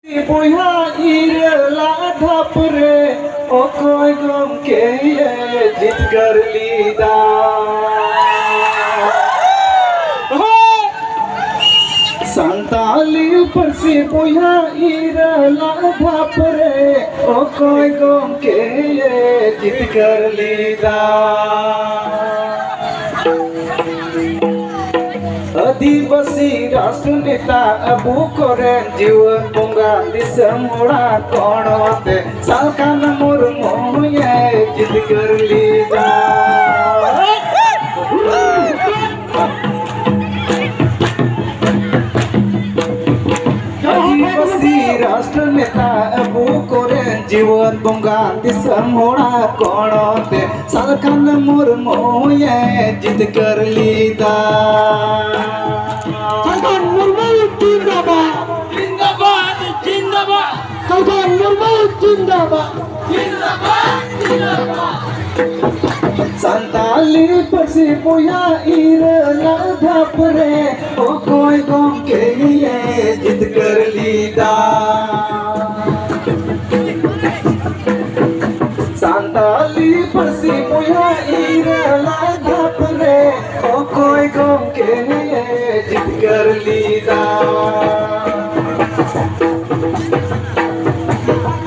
Boya irla dhapre okoy gomke jitgar lida Santali parsi boya irla dhapre okoy gomke jitgar lida आदिवासी राष्ट्र नेता अबू करें जीवन बंगा दिसम होड़ा कोणोते सालकान मुर्मू ये जिद कर लीजा आदिवासी राष्ट्र नेता अबू करें जीवन बंगा दिसम होड़ा कोणोते सालकान मुर्मू ये जिद कर Lisa Santali parsi boya irla dhapre okoy gomke ye jit kar lida Santali parsi boya irla dhapre okoy gomke ye jit kar lida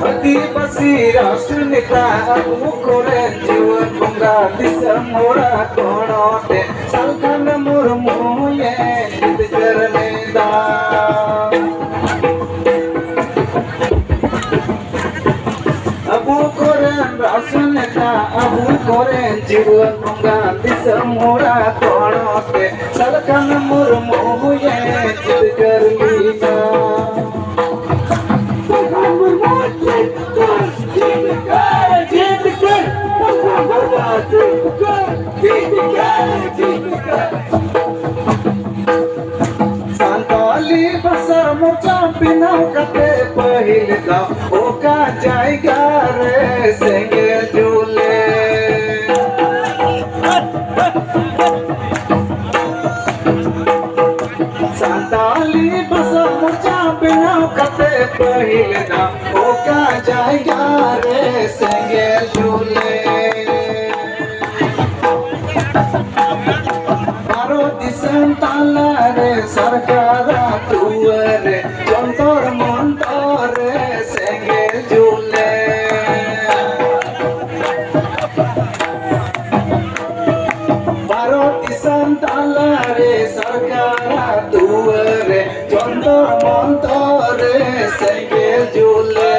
आदिवासी राष्ट्र नेता अबू करें जीवन बंगा दिसम होड़ा कोणोते सालकान मुर्मू ये जिद कर लेदा अबू करें राष्ट्र नेता अबू करें जीवन बंगा दिसम होड़ा कोणोते सालकान मुर्मू ये जिद कर लेदा Santali basa mocha pina kate pahil da oka jaiga re senge jule Santali basa mocha pina kate pahil da oka jaiga re senge jule Talare sarkara tuare jontor montore senge jule Baroti santalare sarkara tuare jontor montore senge jule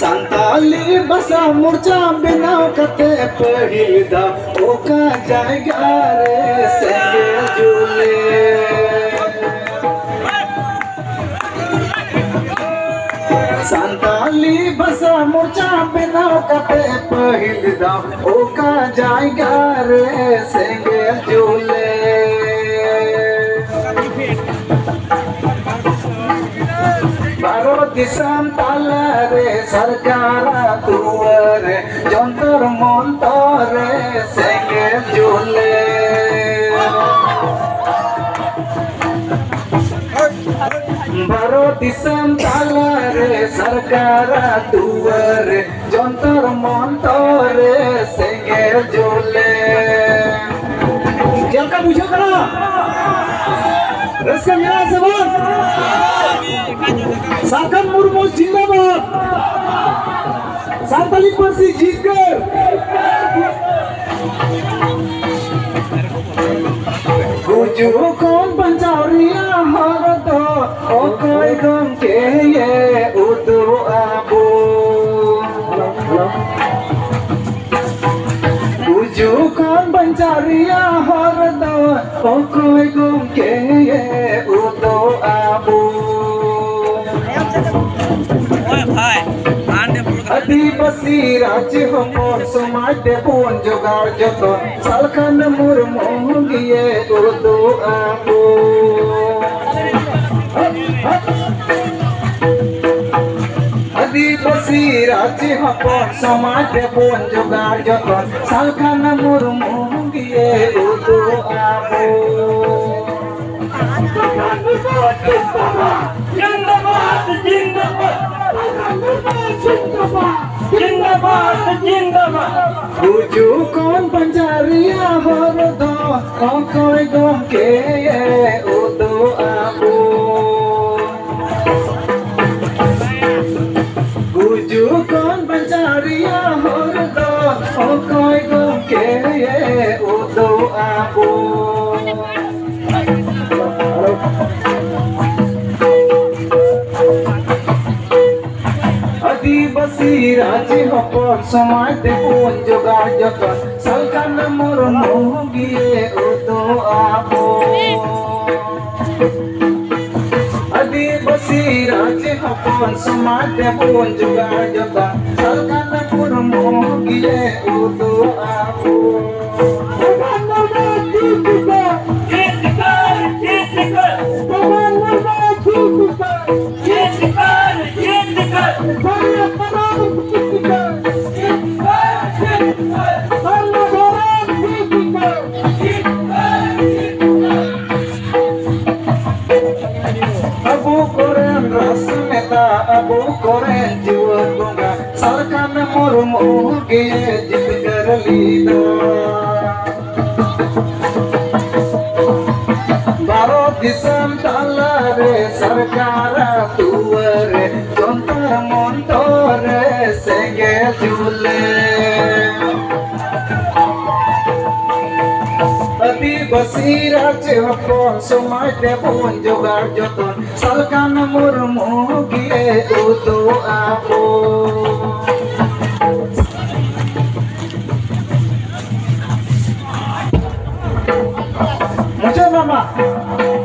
Santali basa murcha binau kate pahil da oka jaiga re senge jule Santali basa murcha binau kate pahil da oka jaiga re senge jule Disam talare sarkara tuare jontor montore senge jule Baro disam talare sarkara tuare jontor montore senge jule Jangan bujuk kena Reska mila sebut Sarkan Murmu जिंदाबाद Santali parsi जीतकर Kuju kon pancauriya harto okoy gomke ye udu abu Kuju kon pancauriya harto okoy gomke ye udu abu आदिवासी राज्य हमर समाज दे bone जोगाड़ जतन सालखान मुर्मू गिए उर्दू आबू आदिवासी राजी हपन समाज बन जोगार जतन सालखान मुर्मू गिए उदो आबो जिंदाबाद जिंदाबाद जिंदाबाद जिंदाबाद बुझू कौन पंजारिया हर दो कोई गम के उदो आबो बुझू कौन पंजारिया हर दो कोई गम के उदो आबो आदिवासी राजी हपन समाज बन जोगार जतन सालखान मुर्मू गिए उदो आबो आदिवासी राजी हपन समाज बन जोगार जतन सालखान मुर्मू गिए उदो आबो Abu Koren ras neta Abu Koren jiwa bunga Sailkan Murmu gie jitgar leader Baro disam talare sarkara tuare Jontar montore senge jule आदिवासी राज्य हपन समाज बन जोगार जतन सालखान मुर्मू गिए उदो आबो मुझे मामा